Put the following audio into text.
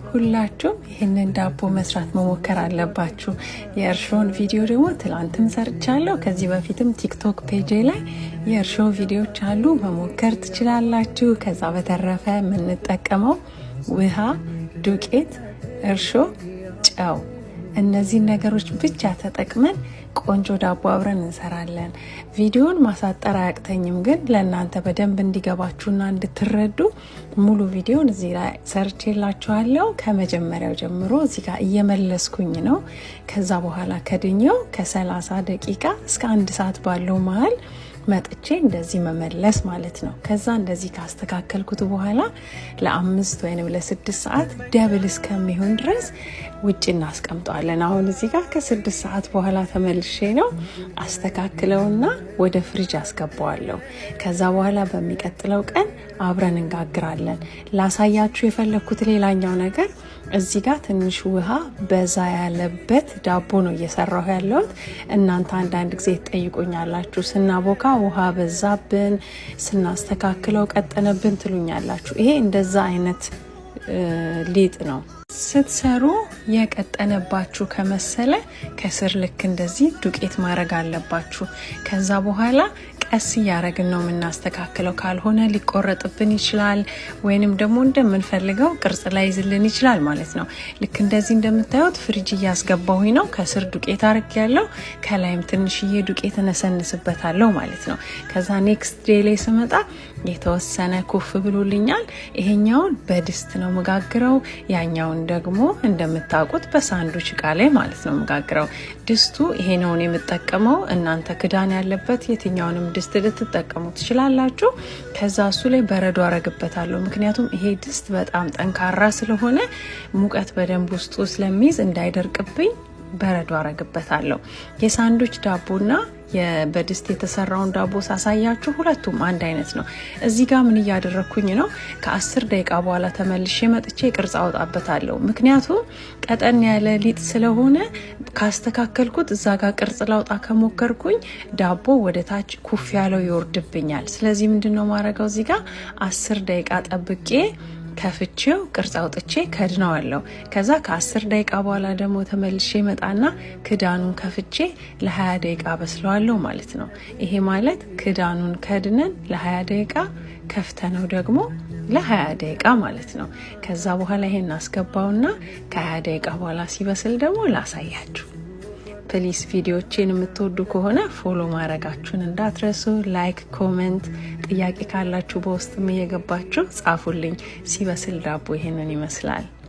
ሁላችሁም ይሄንን ዳቦ መስራት መሞከር አለባችሁ። የእርሾን ቪዲዮ ደግሞ ትላንትም ሰርቻለሁ። ከዚህ በፊትም ቲክቶክ ፔጅ ላይ የእርሾ ቪዲዮዎች አሉ፣ መሞከር ትችላላችሁ። ከዛ በተረፈ የምንጠቀመው ውሃ፣ ዱቄት፣ እርሾ፣ ጨው እነዚህ ነገሮች ብቻ ተጠቅመን ቆንጆ ዳቦ አብረን እንሰራለን። ቪዲዮን ማሳጠር አያቅተኝም፣ ግን ለእናንተ በደንብ እንዲገባችሁና እንድትረዱ ሙሉ ቪዲዮን እዚህ ላይ ሰርቼላችኋለሁ። ከመጀመሪያው ጀምሮ እዚህ ጋር እየመለስኩኝ ነው። ከዛ በኋላ ከድኘው ከ30 ደቂቃ እስከ 1 ሰዓት ባለው መሃል መጥቼ እንደዚህ መመለስ ማለት ነው። ከዛ እንደዚህ ካስተካከልኩት በኋላ ለ5 ወይም ለ6 ሰዓት ደብል እስከሚሆን ድረስ ውጭ እናስቀምጠዋለን። አሁን እዚህ ጋር ከ6 ሰዓት በኋላ ተመልሼ ነው አስተካክለውና ወደ ፍሪጅ አስገባዋለሁ። ከዛ በኋላ በሚቀጥለው ቀን አብረን እንጋግራለን። ላሳያችሁ የፈለኩት ሌላኛው ነገር እዚህ ጋር ትንሽ ውሃ በዛ ያለበት ዳቦ ነው እየሰራሁ ያለሁት። እናንተ አንዳንድ ጊዜ ትጠይቁኛላችሁ፣ ስናቦካ ውሃ በዛብን፣ ስናስተካክለው ቀጠነብን ትሉኛላችሁ። ይሄ እንደዛ አይነት ሊጥ ነው። ስትሰሩ የቀጠነባችሁ ከመሰለ ከስር ልክ እንደዚህ ዱቄት ማድረግ አለባችሁ። ከዛ በኋላ ቀስ እያረግን ነው የምናስተካክለው። ካልሆነ ሊቆረጥብን ይችላል፣ ወይንም ደግሞ እንደምንፈልገው ቅርጽ ላይ ይዝልን ይችላል ማለት ነው። ልክ እንደዚህ እንደምታዩት ፍሪጅ እያስገባሁኝ ነው። ከስር ዱቄት አርግ ያለው፣ ከላይም ትንሽዬ ዱቄት እነሰንስበታለሁ ማለት ነው። ከዛ ኔክስት ዴይ ላይ ስመጣ የተወሰነ ኩፍ ብሎልኛል። ይሄኛውን በድስት ነው መጋግረው፣ ያኛውን ደግሞ እንደምታውቁት በሳንዱች እቃ ላይ ማለት ነው መጋግረው። ድስቱ ይሄ ነው የምጠቀመው። እናንተ ክዳን ያለበት የትኛውንም ድስት ልትጠቀሙ ትችላላችሁ። ከዛ እሱ ላይ በረዶ አረግበታለሁ፣ ምክንያቱም ይሄ ድስት በጣም ጠንካራ ስለሆነ ሙቀት በደንብ ውስጡ ስለሚይዝ እንዳይደርቅብኝ በረዶ አረግበታለሁ። የሳንዱች ዳቦና በድስት የተሰራውን ዳቦ ሳሳያችሁ ሁለቱም አንድ አይነት ነው። እዚህ ጋር ምን እያደረኩኝ ነው? ከ10 ደቂቃ በኋላ ተመልሼ መጥቼ ቅርጽ አውጣበታለሁ። ምክንያቱም ቀጠን ያለ ሊጥ ስለሆነ ካስተካከልኩት እዛ ጋር ቅርጽ ላውጣ ከሞከርኩኝ ዳቦ ወደ ታች ኩፍ ያለው ይወርድብኛል። ስለዚህ ምንድነው ማድረገው? እዚህ ጋር 10 ደቂቃ ጠብቄ ከፍቼው ቅርጽ አውጥቼ ከድነዋለሁ። ከዛ ከ10 ደቂቃ በኋላ ደግሞ ተመልሼ መጣና ክዳኑን ከፍቼ ለ20 ደቂቃ በስለዋለሁ ማለት ነው። ይሄ ማለት ክዳኑን ከድነን ለ20 ደቂቃ ከፍተነው ደግሞ ለ20 ደቂቃ ማለት ነው። ከዛ በኋላ ይሄን አስገባውና ከ20 ደቂቃ በኋላ ሲበስል ደግሞ ላሳያችሁ። ፕሊስ ቪዲዮዎችን የምትወዱ ከሆነ ፎሎ ማድረጋችሁን እንዳትረሱ። ላይክ፣ ኮሜንት፣ ጥያቄ ካላችሁ በውስጥም እየገባችሁ ጻፉልኝ። ሲበስል ዳቦ ይሄንን ይመስላል።